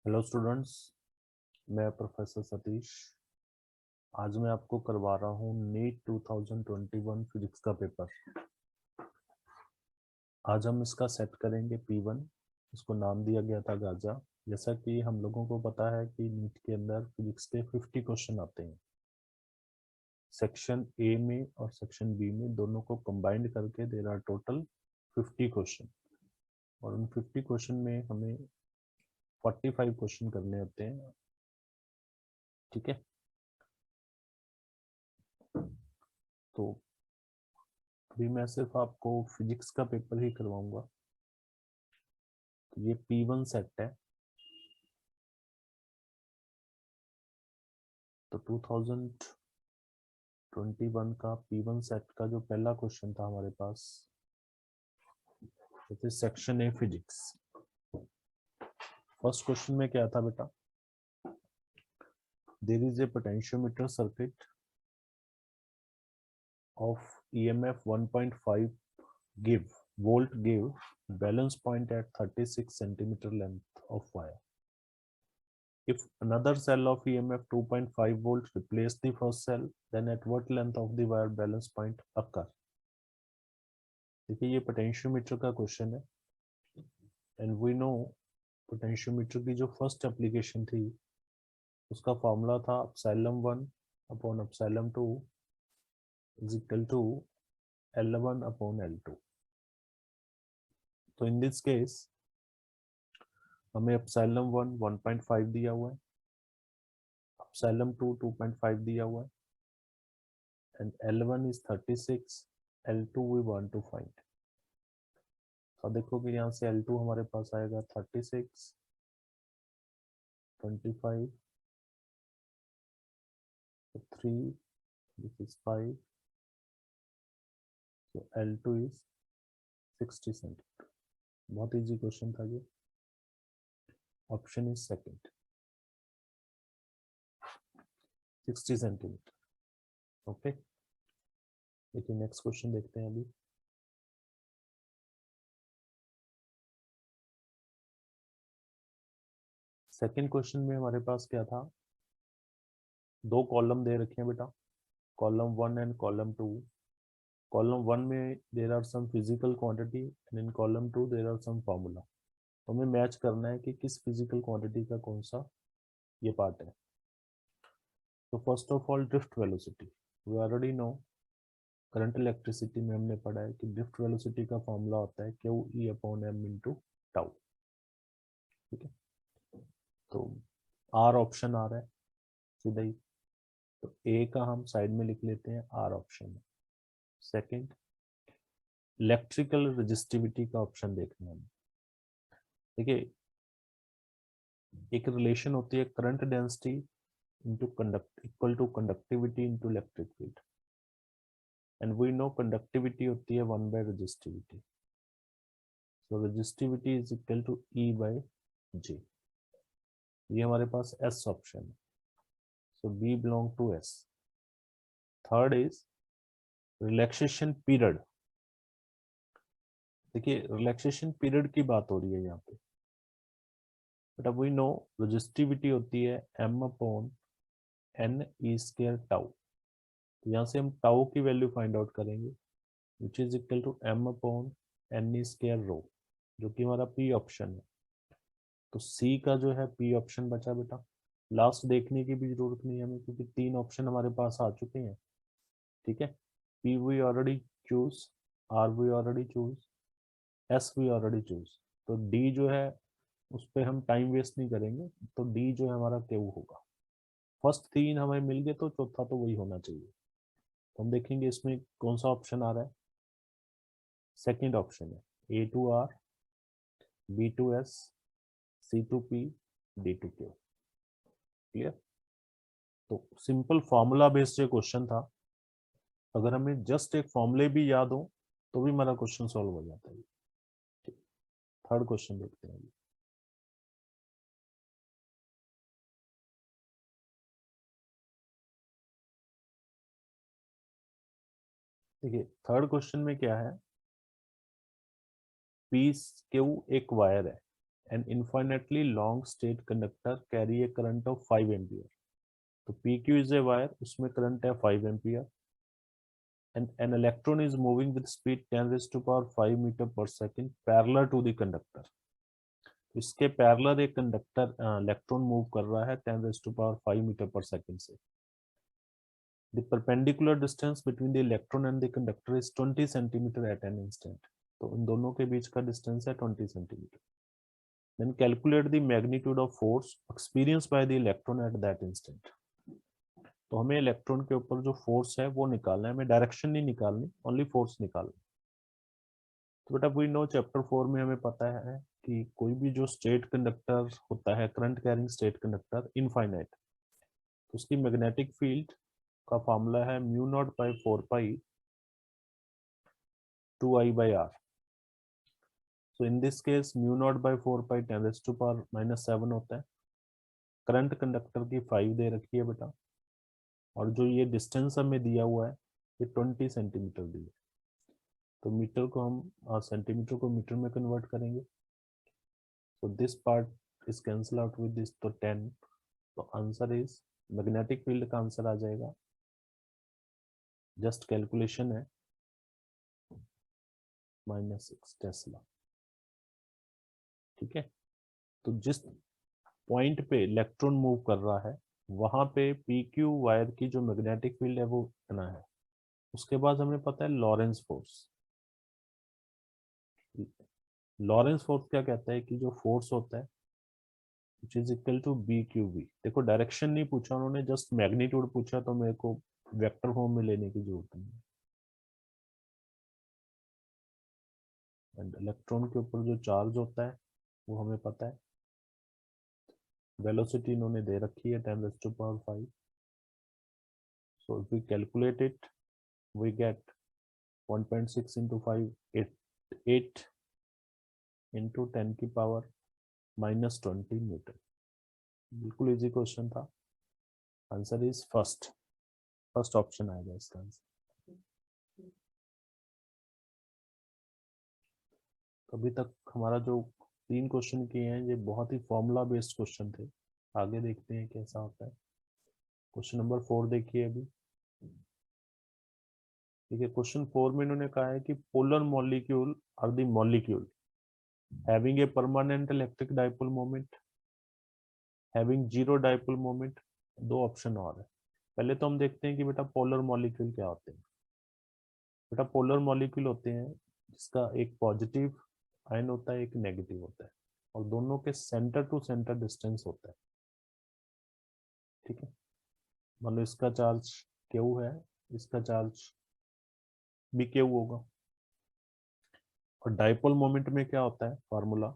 Hello students, मैं professor Satish. आज मैं आपको करवा रहा हूँ नीट 2021 फिजिक्स का पेपर। आज हम इसका सेट करेंगे P1। इसको नाम दिया गया था गाजा। जैसा कि हम लोगों को पता है कि नीट के अंदर फिजिक्स के 50 क्वेश्चन आते हैं। सेक्शन ए में और सेक्शन बी में दोनों को कंबाइंड करके देयर आर टोटल 50 क्वेश्चन। और उन 50 क्वेश्चन में हमें 45 क्वेश्चन करने होते हैं। ठीक है, तो अभी मैं सिर्फ आपको फिजिक्स का पेपर ही करवाऊंगा। तो ये P1 सेट है। तो 2021 का P1 सेट का जो पहला क्वेश्चन था हमारे पास, section A physics. First question में क्या था बेटा? There is a potentiometer circuit of EMF 1.5 give volt give balance point at 36 centimeter length of wire. If another cell of EMF 2.5 volt replace the first cell, then at what length of the wire balance point occur? देखिए, ये potentiometer का question है and we no potentiometer की जो first application थी उसका formula था ε1 upon ε2 is equal to L1 upon L2। तो इन दिस केस हमें ε1 1.5 दिया हुआ है, ε2 2.5 दिया हुआ है and L1 is 36, L2 we want to find. तो देखो कि यहाँ से L2 हमारे पास आएगा 36, 25, 3, this is 5, so L2 is 60 centimetre. बहुत इजी क्वेश्चन था ये। Option is second, 60 centimetre. Okay, देखिए नेक्स्ट क्वेश्चन देखते हैं अभी। सेकंड क्वेश्चन में हमारे पास क्या था? दो कॉलम दे रखे हैं बेटा, कॉलम 1 एंड कॉलम 2। कॉलम 1 में there are some physical quantity and in column 2 there are some formula. तो हमें मैच करना है कि किस फिजिकल क्वांटिटी का कौन सा ये पार्ट है। तो first of all drift velocity, we already know. Current electricity में हमने पढ़ा है कि ड्रिफ्ट वेलोसिटी का फॉर्मूला होता है QE upon M into tau. ठीक है, तो R ऑप्शन आ रहा है सीधा ही, तो A का हम साइड में लिख लेते हैं, R ऑप्शन है। सेकंड, इलेक्ट्रिकल रेजिस्टिविटी का ऑप्शन देखना है। देखिए, एक रिलेशन होती है current density into conduct equal to conductivity into electric field and we know conductivity होती है 1 by resistivity. So resistivity is equal to E by G। ये हमारे पास S ऑप्शन है, so B belong to S। Third is relaxation period. देखिए, relaxation period की बात हो रही है यहाँ पे, बट अब वी नो रेजिस्टिविटी होती है M upon N E² tau. तो यहाँ से हम टाउ की वैल्यू फाइंड आउट करेंगे which is equal to M upon N² rho, जो कि हमारा P ऑप्शन है। तो C का जो है P ऑप्शन बचा बेटा। लास्ट देखने की भी जरूरत नहीं है हमें, क्योंकि तीन ऑप्शन हमारे पास आ चुके हैं। ठीक है, P we already choose, R we already choose, S we already choose. तो D जो है उस पर हम टाइम वेस्ट नहीं करेंगे, तो D जो है हमारा Q होगा। फर्स्ट तीन हमें मिल गए तो चौथा तो वही होना चाहिए। तो हम देखेंगे इसमें कौन सा ऑप्शन आ रहा है। सेकंड ऑप्शन है A2R, B2S, C2P, D2Q। Clear? तो सिंपल फॉर्मूला बेस्ड ये क्वेश्चन था। अगर हमें जस्ट एक फॉर्मूले भी याद हो तो भी हमारा क्वेश्चन सॉल्व हो जाता है। ठीक, थर्ड क्वेश्चन देखते हैं। देखिए, थर्ड क्वेश्चन में क्या है, पी क्यू एक वायर है an infinitely long state conductor carry a current of 5 ampere. तो PQ is a wire, उसमें current है 5 ampere, and an electron is moving with speed 10 raised to power 5 meter per second parallel to the conductor. इसके parallel एक conductor electron move कर रहा है 10 raised to power 5 metre पर second से. The perpendicular distance between the electron and the conductor is 20 centimeter at an instant. तो इन दोनों के बीच का डिस्टेंस है 20 centimetre. Then calculate the magnitude of force experienced by the electron at that instant. तो हमें electron के ऊपर जो फोर्स है वो निकालना है, हमें डायरेक्शन नहीं निकालनी, ओनली फोर्स निकालना. तो बेटा वी नो चैप्टर 4 में हमें पता है कि कोई भी जो स्टेट कंडक्टर होता है, current carrying state conductor infinite, तो उसकी मैग्नेटिक फील्ड का फॉर्मूला है mu naught by 4 pi 2I by r. So in this case mu naught by 4 pi 10 raised to power -7 होता है. करंट कंडक्टर की 5 दे रखी है बेटा, और जो ये डिस्टेंस हमें दिया हुआ है ये 20 सेंटीमीटर दी है. तो मीटर को हम सेंटीमीटर को मीटर में कन्वर्ट करेंगे. तो this part is cancel out with this, तो 10. तो आंसर इज मैग्नेटिक फील्ड का आंसर आ जाएगा, जस्ट कैलकुलेशन है, -6 टेस्ला. ठीक है. तो जिस पॉइंट पे इलेक्ट्रॉन मूव कर रहा है वहां पे PQ वायर की जो मैग्नेटिक फील्ड है वो इतना है. उसके बाद हमें पता है लॉरेंस फोर्स. लॉरेंस फोर्स क्या कहता है कि जो फोर्स होता है which is equal to BQV. देखो डायरेक्शन नहीं पूछा उन्होंने, जस्ट मैग्नीट्यूड पूछा, तो मेरे को वेक्टर फॉर्म में लेने की जरूरत नहीं है. एंड इलेक्ट्रॉन के ऊपर जो चार्ज होता है वो हमें पता है. वेलोसिटी इन्होंने दे रखी है 10 raised to power 5. So if we calculate it, we get 1.6 into 5, 8 into 10 की पावर -20 न्यूटन. बिल्कुल इजी क्वेश्चन था. आंसर इज फर्स्ट ऑप्शन आएगा इसका आंसर. अभी तक हमारा जो 3 क्वेश्चन किए हैं ये बहुत ही फॉर्मूला बेस्ड क्वेश्चन थे. आगे देखते हैं कैसा होता है. क्वेश्चन नंबर 4 देखिए अभी. ठीक है. क्वेश्चन 4 में इन्होंने कहा है कि polar molecule are the molecule having a permanent electric dipole moment, having zero dipole moment. 2 option और है. पहले तो हम देखते हैं कि बेटा पोलर मॉलिक्यूल क्या होते हैं. बेटा पोलर मॉलिक्यूल होते हैं जिसका एक पॉजिटिव आयन होता है, एक नेगेटिव होता है, और दोनों के सेंटर टू सेंटर डिस्टेंस होता है. ठीक है. मान लो इसका चार्ज Q है, इसका चार्ज भी Q होगा. और डाइपोल मोमेंट में क्या होता है formula,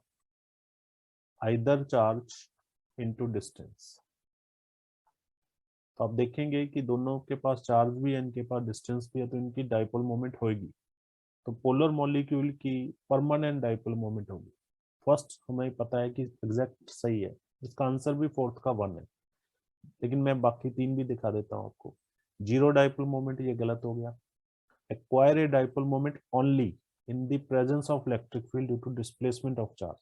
either charge into distance. तो आप देखेंगे कि दोनों के पास चार्ज भी है, इनके पास डिस्टेंस भी है, तो इनकी डाइपोल मोमेंट होगी. तो पोलर मॉलिक्यूल की परमानेंट डाइपोल मोमेंट होगी. फर्स्ट हमें पता है कि एग्जैक्ट सही है. इसका आंसर भी फोर्थ का 1 है, लेकिन मैं बाकी 3 भी दिखा देता हूँ आपको. जीरो डाइपोल मोमेंट ये गलत हो गया. Acquire a dipole moment only in the presence of electric field due to displacement of charge.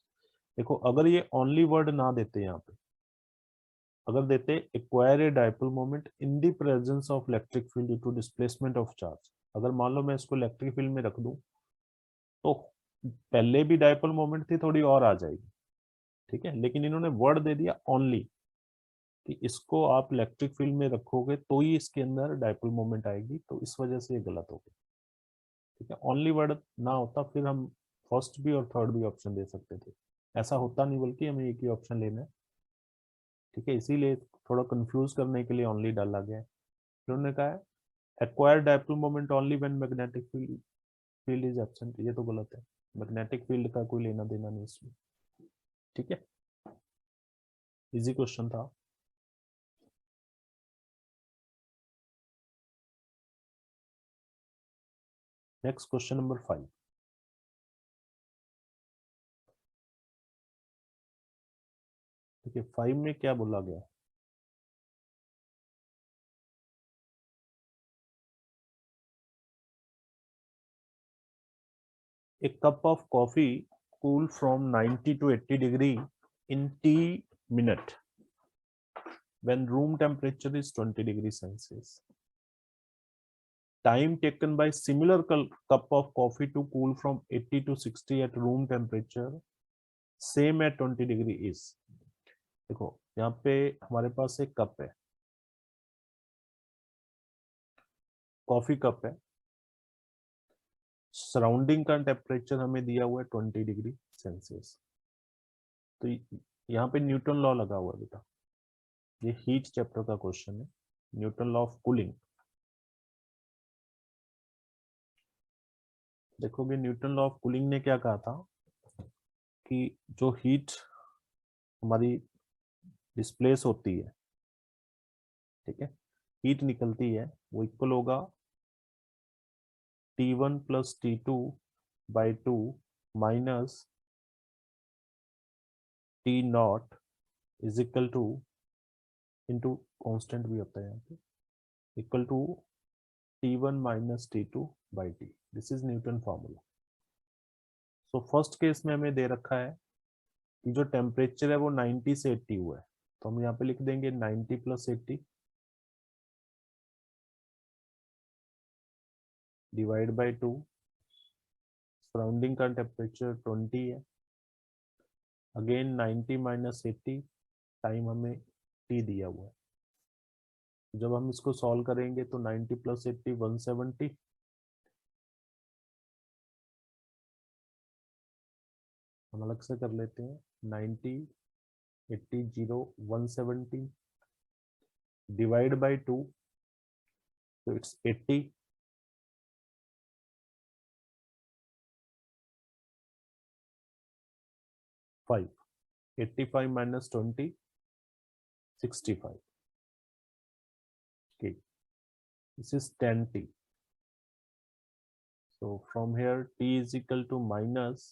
देखो अगर ये ओनली वर्ड ना देते यहाँ पे, अगर देते acquire a dipole moment in the presence of electric field due to displacement of charge, अगर मान लो मैं इसको इलेक्ट्रिक फील्ड में रख दूं तो पहले भी डाइपोल मोमेंट थी, थोड़ी और आ जाएगी. ठीक है. लेकिन इन्होंने वर्ड दे दिया ओनली, कि इसको आप इलेक्ट्रिक फील्ड में रखोगे तो ही इसके अंदर डाइपोल मोमेंट आएगी, तो इस वजह से ये गलत हो गया. ठीक है. ओनली वर्ड ना होता फिर हम फर्स्ट भी और थर्ड भी ऑप्शन दे सकते थे. ऐसा होता नहीं, बल्कि हमें एक ही ऑप्शन लेना है. ठीक है. इसीलिए थोड़ा कंफ्यूज करने के लिए ओनली डाला गया है. फिर उन्होंने कहा है acquire dipole moment only when magnetic field is absent. ये तो गलत है. मैग्नेटिक फील्ड का कोई लेना देना नहीं इसमें. ठीक है. इजी क्वेश्चन था. Next question number 5. ठीक है. 5 में क्या बोला गया, A cup of coffee cool from 90 to 80 degree in T minute when room temperature is 20 degrees Celsius. Time taken by similar cup of coffee to cool from 80 to 60 at room temperature same at 20 degree is. देखो यहाँ पे हमारे पास एक cup है, coffee cup है, surrounding का temperature हमें दिया हुआ है 20 डिग्री सेल्सियस। तो यहाँ पे न्यूटन लॉ लगा हुआ है बेटा, ये हीट चैप्टर का क्वेश्चन है, न्यूटन लॉ ऑफ कूलिंग। देखोगे न्यूटन लॉ ऑफ कूलिंग ने क्या कहा था कि जो हीट हमारी डिस्प्लेस होती है, ठीक है, हीट निकलती है, वो इक्वल होगा T1 plus T2 by 2 minus T naught is equal to into constant भी होता है यहाँ पे, equal to T1 minus T2 by T। This is Newton formula. So first case में हमें दे रखा है कि जो टेम्परेचर है वो 90 से 80 हुआ है, तो हम यहाँ पे लिख देंगे 90 प्लस 80 डिवाइड बाई 2, सराउंडिंग का टेम्परेचर 20 है, अगेन 90 माइनस 80, टाइम हमें T दिया हुआ है। जब हम इसको सॉल्व करेंगे तो 90 प्लस 80 170, हम अलग से कर लेते हैं, 90 80 0 170 डिवाइड बाई 2, तो it's 80, 5, 85 minus 20 65, okay, this is 10T. So from here T is equal to minus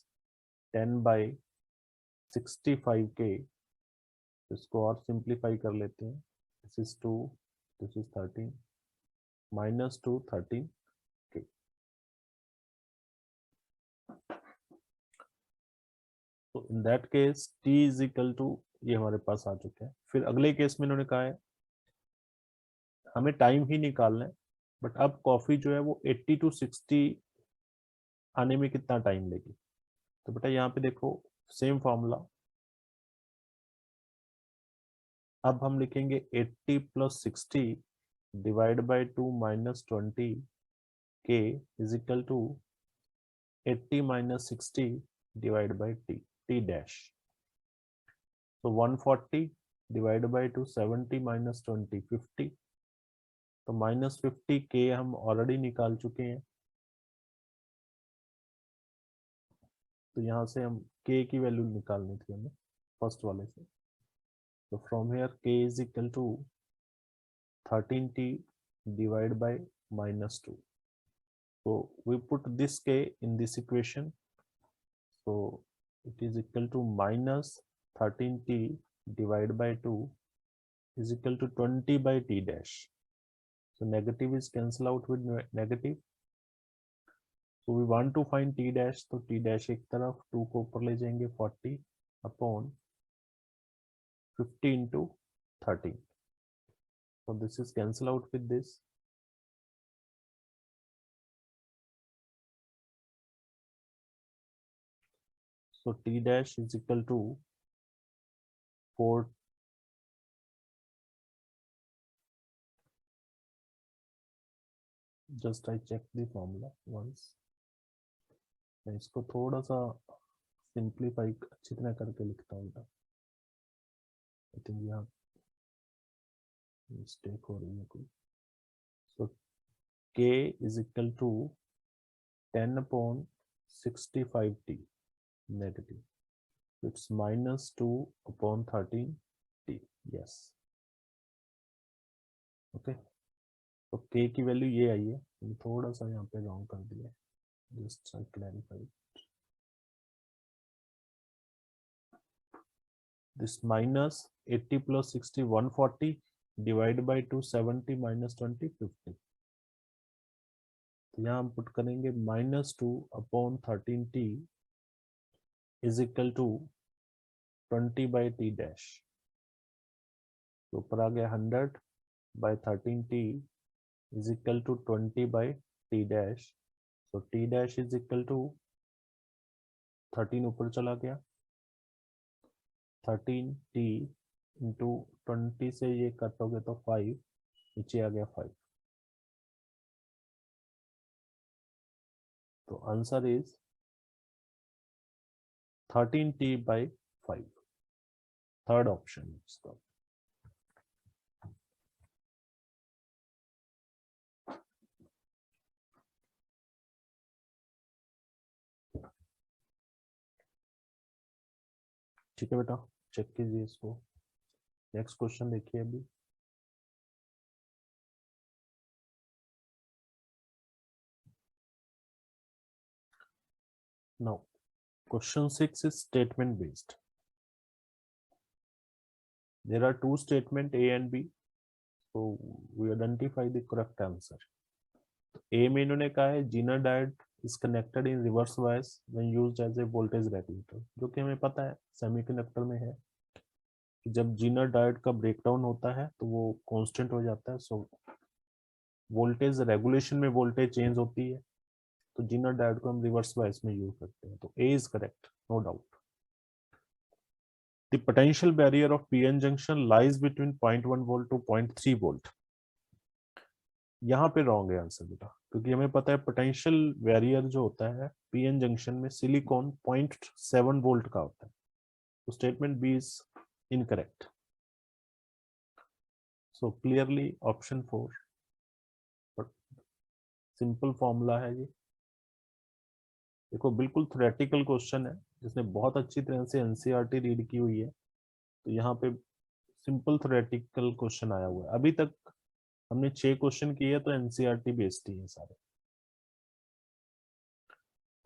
10 by 65K, इसको और सिंप्लीफाई कर लेते हैं, this is 2, this is 13, minus 2 13K। तो in that case T is equal to, ये हमारे पास आ चुके हैं। फिर अगले केस में इन्होंने कहा है हमें टाइम ही निकालना है, बट अब कॉफी जो है वो 80 टू 60 आने में कितना टाइम लेगी। तो बेटा यहाँ पे देखो सेम फॉर्मूला, अब हम लिखेंगे 80 plus 60 divide by 2 minus 20 K is equal to 80 minus 60 divide by T dash. तो 140 डिवाइड बाई 2 70 माइनस 20 50, तो माइनस 50 K हम ऑलरेडी निकाल चुके हैं, तो यहाँ से हम K की वैल्यू निकालनी थी हमें फर्स्ट वाले से। तो from here K is equal to 13T divide by minus 2. So we put this K in this equation. So it is equal to minus 13T divided by 2 is equal to 20 by T dash. So negative is cancel out with negative. So we want to find T dash, तो T dash एक तरफ, 2 को ऊपर ले जाएंगे, 40 upon 50 into 13. So this is cancel out with this. So T dash is equal to 4, just I check the formula once. मैं इसको थोड़ा सा सिंप्लीफाई अच्छी तरह करके लिखता हूँ, आई थिंक यहाँ मिस्टेक हो रही है कोई। So K is equal to 10 upon 65T negative, it's minus 2 upon 13T, yes okay. तो K की वैल्यू ये आई है, थोड़ा सा यहाँ पे रॉन्ग कर दिया, just clarify. This minus 80 plus 60 140 divided by 270 minus 20 50, तो यहाँ हम पुट करेंगे minus 2 upon 13T is equal to 20 by T dash, तो ऊपर आ गया 100 बाई 13t is equal to 20 by T dash, तो T dash is equal to 13 ऊपर चला गया, 13t इंटू 20 से ये कट हो गया तो 5 नीचे आ गया 5, तो answer is 13t by 5, third option इसका। ठीक है बेटा, चेक कीजिए इसको। नेक्स्ट क्वेश्चन देखिए अभी। Now question 6 is statement based. There are two statement A and B, so we identify the correct answer. A में इन्होंने कहा है Zener diode is connected in reverse bias when used as a voltage regulator, जो कि हमें पता है semiconductor में है कि जब जीनर डायोड का ब्रेकडाउन होता है तो वो कांस्टेंट हो जाता है, सो वोल्टेज रेगुलेशन में वोल्टेज चेंज होती है, तो जीनर डायोड को हम रिवर्स बायस में यूज करते हैं, तो A is correct, no doubt. The potential barrier of PN junction lies between 0.1 volt to 0.3 volt, यहाँ पे रॉन्ग है आंसर बेटा, क्योंकि हमें पता है पोटेंशियल बैरियर जो होता है पीएन जंक्शन में सिलिकॉन 0.7 वोल्ट का होता है, तो statement B is incorrect. So clearly option 4, simple formula है ये। देखो बिल्कुल थ्योरेटिकल क्वेश्चन है, जिसने बहुत अच्छी तरह से एनसीईआरटी रीड की हुई है, तो यहाँ पे सिंपल थ्योरेटिकल क्वेश्चन आया हुआ है। अभी तक हमने 6 क्वेश्चन किए तो एनसीईआरटी बेस्ड ही है सारे।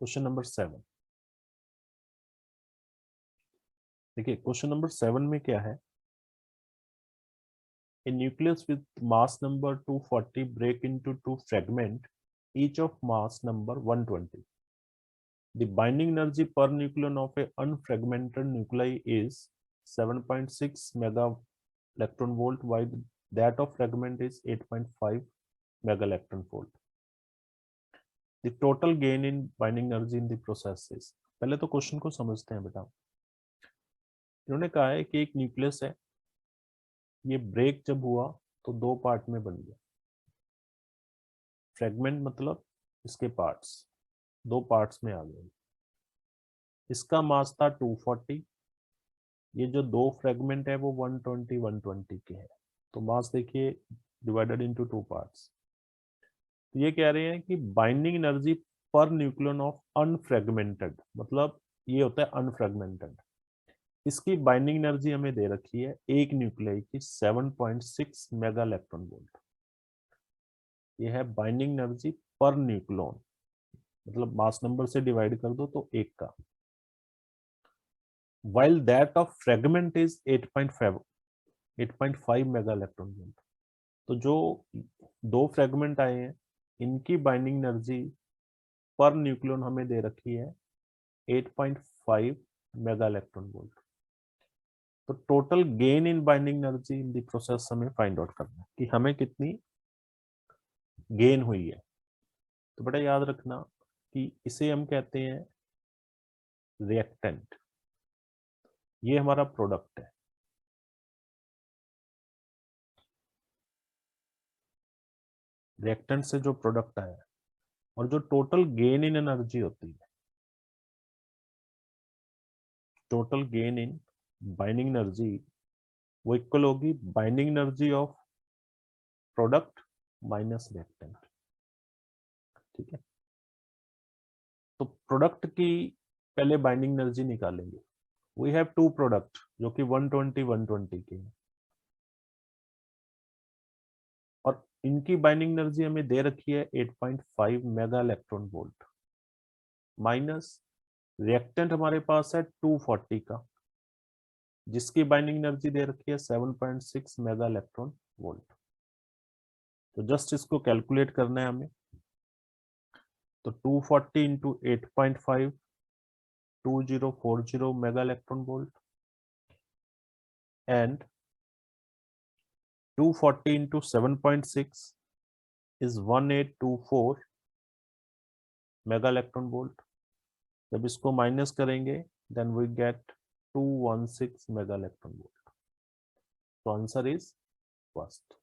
क्वेश्चन नंबर 7 देखिए, क्वेश्चन नंबर 7 में क्या है, A nucleus with mass number 240 break into two fragments, each of mass number 120. The binding energy per nucleon of a unfragmented nuclei is 7.6 mega electron volt, while that of fragment is 8.5 mega electron volt. The total gain in binding energy in the process is, पहले तो question को समझते हैं बेटा। इन्होंने कहा है कि एक न्यूक्लियस है, ये ब्रेक जब हुआ तो 2 पार्ट में बन गया। फ्रेगमेंट मतलब इसके पार्ट्स 2 पार्ट्स में आ गए। इसका मास था 240, ये जो 2 फ्रेगमेंट है वो 120 के हैं, तो मास देखिए डिवाइडेड इनटू 2 पार्ट्स। तो ये कह रहे हैं कि binding energy per nucleon of unfragmented, मतलब ये होता है अनफ्रेगमेंटेड, इसकी बाइंडिंग एनर्जी हमें दे रखी है एक न्यूक्लियाई की 7.6 मेगा इलेक्ट्रॉन वोल्ट। ये है बाइंडिंग एनर्जी पर न्यूक्लियन, मतलब मास नंबर से डिवाइड कर दो तो 1 का, while that of fragment is 8.5 mega electron volt. तो जो 2 फ्रेगमेंट आए हैं इनकी बाइंडिंग एनर्जी पर न्यूक्लियन हमें दे रखी है 8.5 मेगा इलेक्ट्रॉन वोल्ट। तो total gain in binding energy in the process हमें फाइंड आउट करना है कि हमें कितनी गेन हुई है। तो बेटा याद रखना कि इसे हम कहते हैं रिएक्टेंट, ये हमारा प्रोडक्ट है। रिएक्टेंट से जो प्रोडक्ट आया है और जो टोटल गेन इन एनर्जी होती है, total gain in binding energy वो इक्वल होगी binding energy of product minus reactant. ठीक है, तो प्रोडक्ट की पहले बाइंडिंग एनर्जी निकालेंगे। वी हैव 2 प्रोडक्ट जो कि 120 के हैं, और इनकी बाइंडिंग एनर्जी हमें दे रखी है 8.5 mega electron volt, minus reactant हमारे पास है 240 का, जिसकी बाइंडिंग एनर्जी दे रखी है 7.6 मेगा इलेक्ट्रॉन वोल्ट। तो जस्ट इसको कैलकुलेट करना है हमें, तो 240 into 8.5 2040 mega electron volt, and 240 into 7.6 is 1824 mega electron volt. जब इसको माइनस करेंगे then we get 216 mega electron volt. तो आंसर इज फर्स्ट.